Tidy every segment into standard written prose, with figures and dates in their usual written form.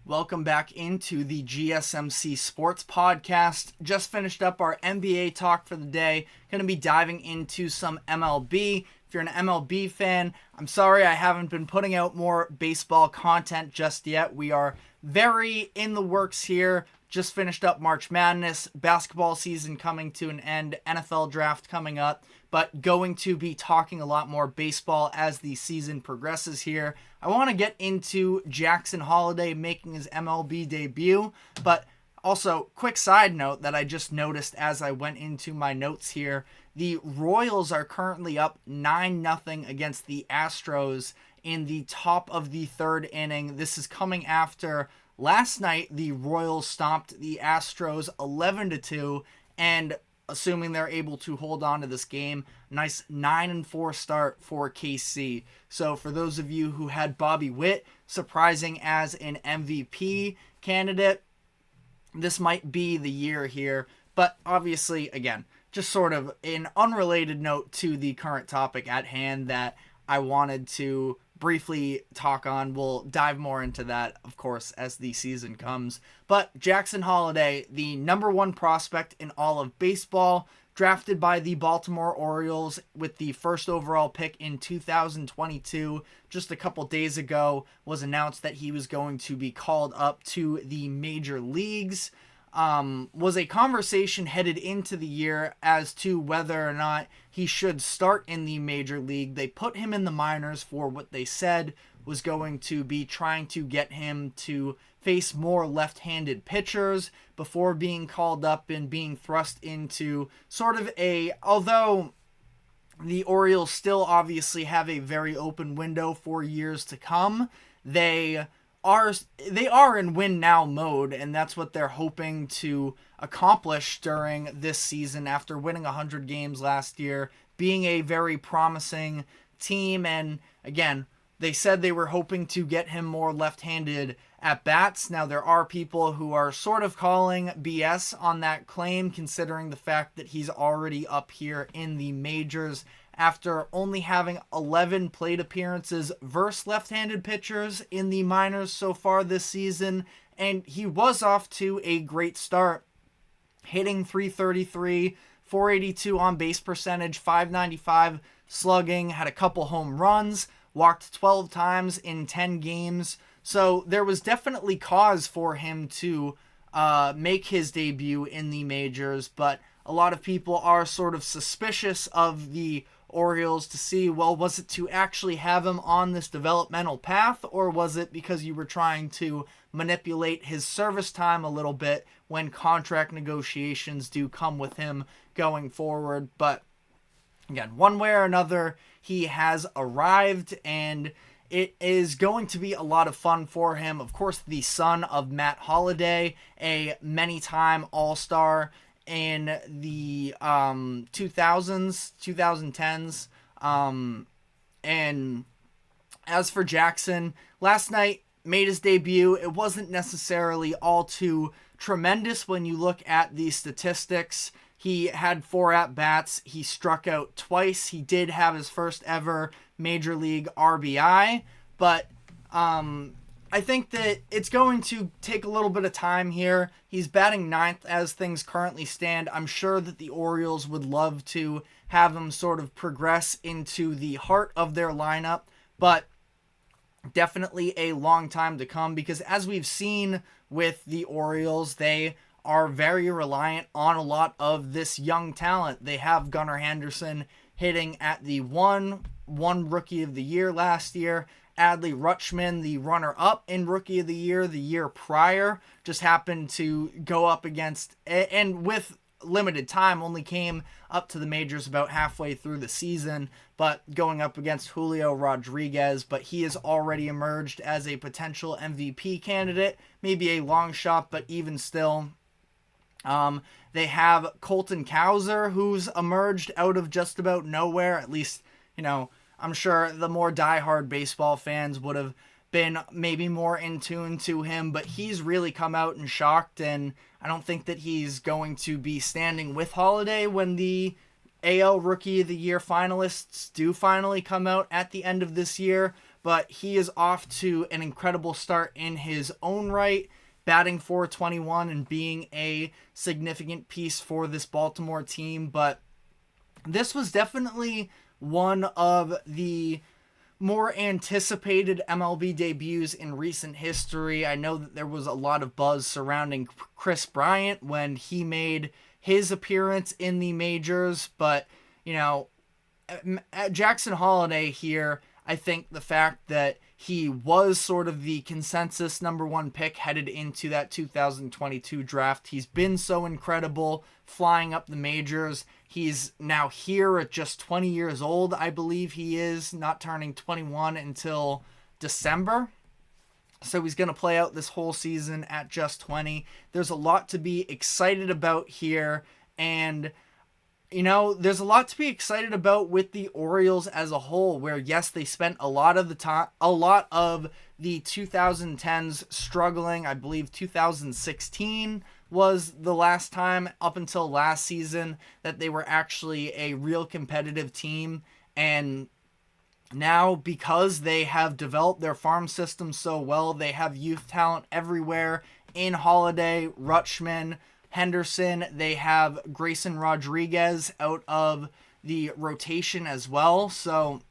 Welcome back into the GSMC Sports Podcast. Just finished up our NBA talk for the day. Going to be diving into some MLB. If you're an MLB fan, I'm sorry I haven't been putting out more baseball content just yet. We are very in the works here. Just finished up March Madness, basketball season coming to an end, NFL draft coming up, but going to be talking a lot more baseball as the season progresses here. I want to get into Jackson Holliday making his MLB debut, but also, quick side note that I just noticed as I went into my notes here, the Royals are currently up 9-0 against the Astros in the top of the third inning. This is coming after last night the Royals stomped the Astros 11-2, and assuming they're able to hold on to this game, nice 9-4 start for KC. So for those of you who had Bobby Witt surprising as an MVP candidate, this might be the year here. But obviously, again, just sort of an unrelated note to the current topic at hand that I wanted to briefly talk on. We'll dive more into that, of course, as the season comes. But Jackson Holliday, the number one prospect in all of baseball, drafted by the Baltimore Orioles with the first overall pick in 2022. Just a couple days ago was announced that he was going to be called up to the major leagues. Was a conversation headed into the year as to whether or not he should start in the major league. They put him in the minors for what they said was going to be trying to get him to face more left-handed pitchers before being called up and being thrust into sort of although the Orioles still obviously have a very open window for years to come, they are in win now mode, and that's what they're hoping to accomplish during this season after winning 100 games last year, being a very promising team. And again, they said they were hoping to get him more left-handed at bats. Now, there are people who are sort of calling BS on that claim, considering the fact that he's already up here in the majors after only having 11 plate appearances versus left-handed pitchers in the minors so far this season. And he was off to a great start, hitting .333, 482 on base percentage, 595 slugging, had a couple home runs, walked 12 times in 10 games. So there was definitely cause for him to make his debut in the majors, but a lot of people are sort of suspicious of the Orioles to see, well, was it to actually have him on this developmental path, or was it because you were trying to manipulate his service time a little bit when contract negotiations do come with him going forward? But again, one way or another, he has arrived, and it is going to be a lot of fun for him. Of course, the son of Matt Holliday, a many-time All-Star in the 2000s, 2010s. And as for Jackson, last night made his debut. It wasn't necessarily all too tremendous when you look at the statistics. He had 4 at-bats. He struck out twice. He did have his first ever Major League RBI, but I think that it's going to take a little bit of time here. He's batting 9th as things currently stand. I'm sure that the Orioles would love to have him sort of progress into the heart of their lineup, but definitely a long time to come, because as we've seen with the Orioles, they are very reliant on a lot of this young talent. They have Gunnar Henderson hitting at the one Rookie of the Year last year. Adley Rutschman, the runner-up in Rookie of the year prior, just happened to go up against, and with limited time, only came up to the majors about halfway through the season, but going up against Julio Rodriguez. But he has already emerged as a potential MVP candidate, maybe a long shot, but even still. They have Colton Cowser, who's emerged out of just about nowhere. At least, I'm sure the more diehard baseball fans would have been maybe more in tune to him, but he's really come out and shocked, and I don't think that he's going to be standing with Holliday when the AL Rookie of the Year finalists do finally come out at the end of this year. but he is off to an incredible start in his own right, batting .421 and being a significant piece for this Baltimore team. But this was definitely one of the more anticipated MLB debuts in recent history. I know that there was a lot of buzz surrounding Chris Bryant when he made his appearance in the majors, but, you know, Jackson Holliday here, I think the fact that he was sort of the consensus number one pick headed into that 2022 draft. He's been so incredible flying up the majors. He's now here at just 20 years old, I believe he is, not turning 21 until December. So he's going to play out this whole season at just 20. There's a lot to be excited about here, and you know, there's a lot to be excited about with the Orioles as a whole, where yes, they spent a lot of the 2010s struggling. I believe 2016 was the last time up until last season that they were actually a real competitive team. And now, because they have developed their farm system so well, they have youth talent everywhere in Holliday, Rutschman, Henderson. They have Grayson Rodriguez out of the rotation as well. So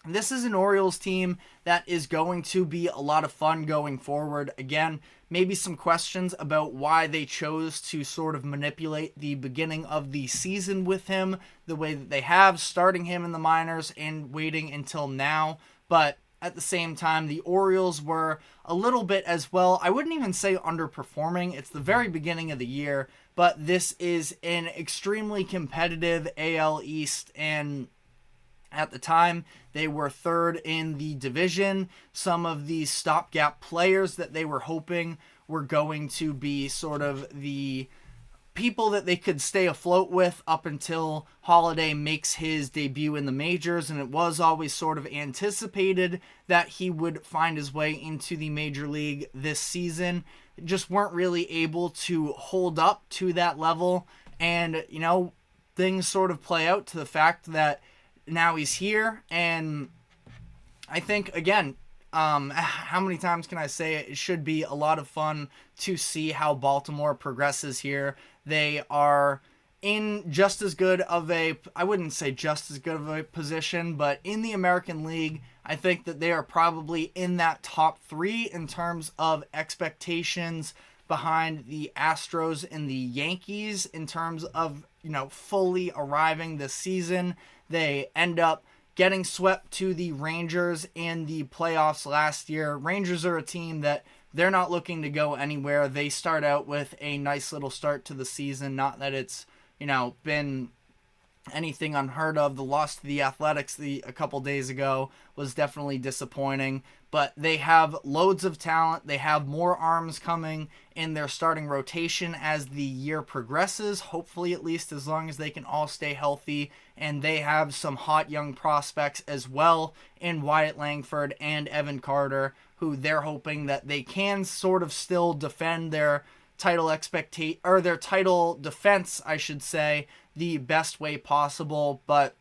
this is an Orioles team that is going to be a lot of fun going forward. Again, maybe some questions about why they chose to sort of manipulate the beginning of the season with him the way that they have, starting him in the minors and waiting until now. But at the same time, the Orioles were a little bit as well. I wouldn't even say underperforming. It's the very beginning of the year, but this is an extremely competitive AL East, and at the time, they were third in the division. Some of these stopgap players that they were hoping were going to be sort of the people that they could stay afloat with up until Holliday makes his debut in the majors, and it was always sort of anticipated that he would find his way into the major league this season. Just weren't really able to hold up to that level, and you know, things sort of play out to the fact that now he's here. And I think, again, how many times can I say it? It should be a lot of fun to see how Baltimore progresses here. They are in just as good of a, I wouldn't say just as good of a position, but in the American League, I think that they are probably in that top three in terms of expectations behind the Astros and the Yankees in terms of, you know, fully arriving this season. They end up getting swept to the Rangers in the playoffs last year. Rangers are a team that they're not looking to go anywhere. They start out with a nice little start to the season. Not that it's, you know, been anything unheard of. The loss to the Athletics a couple days ago was definitely disappointing, but they have loads of talent. They have more arms coming in their starting rotation as the year progresses, hopefully at least as long as they can all stay healthy, and they have some hot young prospects as well in Wyatt Langford and Evan Carter, who they're hoping that they can sort of still defend their title their title defense, I should say, the best way possible. But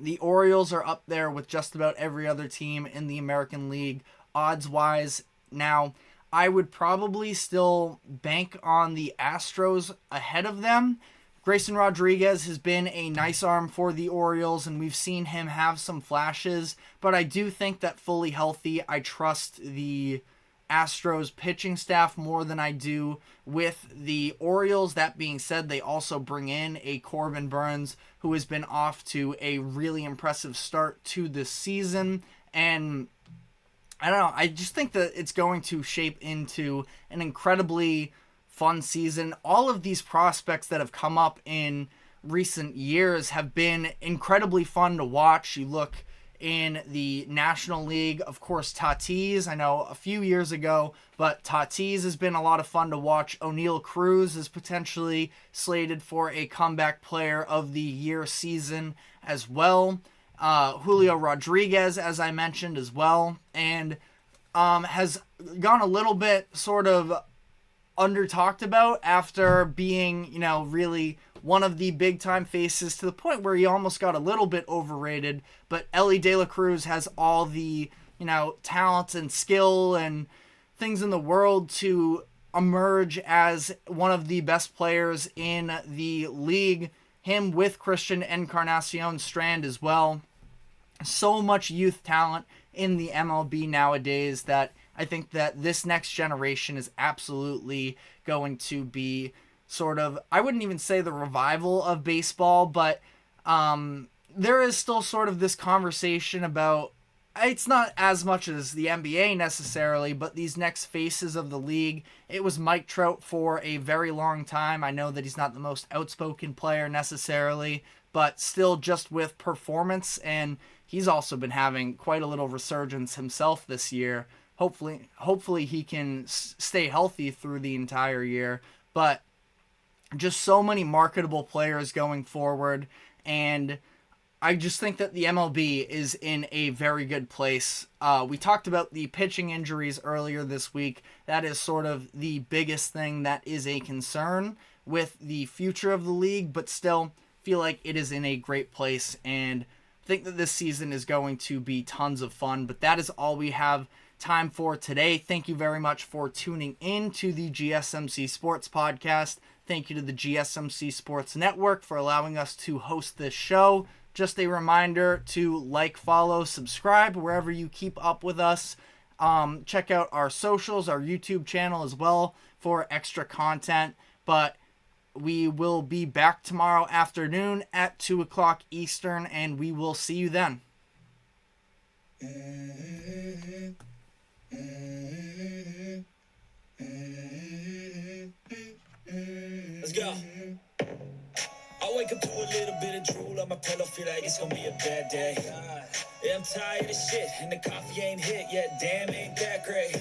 the Orioles are up there with just about every other team in the American League odds-wise. Now, I would probably still bank on the Astros ahead of them. Grayson Rodriguez has been a nice arm for the Orioles, and we've seen him have some flashes, but I do think that fully healthy, I trust the Astros pitching staff more than I do with the Orioles. That being said, they also bring in a Corbin Burnes who has been off to a really impressive start to this season, and I don't know, I just think that it's going to shape into an incredibly fun season. All of these prospects that have come up in recent years have been incredibly fun to watch. You look in the National League, of course, Tatis, I know a few years ago, but Tatis has been a lot of fun to watch. O'Neal Cruz is potentially slated for a comeback player of the year season as well. Julio Rodriguez, as I mentioned as well, and has gone a little bit sort of under talked about after being, you know, really one of the big time faces to the point where he almost got a little bit overrated. But Ellie De La Cruz has all the, talent and skill and things in the world to emerge as one of the best players in the league. Him with Christian Encarnacion Strand as well. So much youth talent in the MLB nowadays that I think that this next generation is absolutely going to be sort of, I wouldn't even say the revival of baseball, but there is still sort of this conversation about, it's not as much as the NBA necessarily, but these next faces of the league. It was Mike Trout for a very long time. I know that he's not the most outspoken player necessarily, but still just with performance, and he's also been having quite a little resurgence himself this year. Hopefully he can stay healthy through the entire year, but just so many marketable players going forward, and I just think that the MLB is in a very good place. We talked about the pitching injuries earlier this week. That is sort of the biggest thing that is a concern with the future of the league, but still feel like it is in a great place and think that this season is going to be tons of fun. But that is all we have time for today. Thank you very much for tuning in to the GSMC Sports Podcast. Thank you to the GSMC Sports Network for allowing us to host this show. Just a reminder to like, follow, subscribe wherever you keep up with us. Check out our socials, our YouTube channel as well for extra content. But we will be back tomorrow afternoon at 2 o'clock Eastern, and we will see you then. Let's go. I wake up to a little bit of drool on my pillow, feel like it's gonna be a bad day. Yeah, I'm tired of shit, and the coffee ain't hit yet, damn, ain't that great.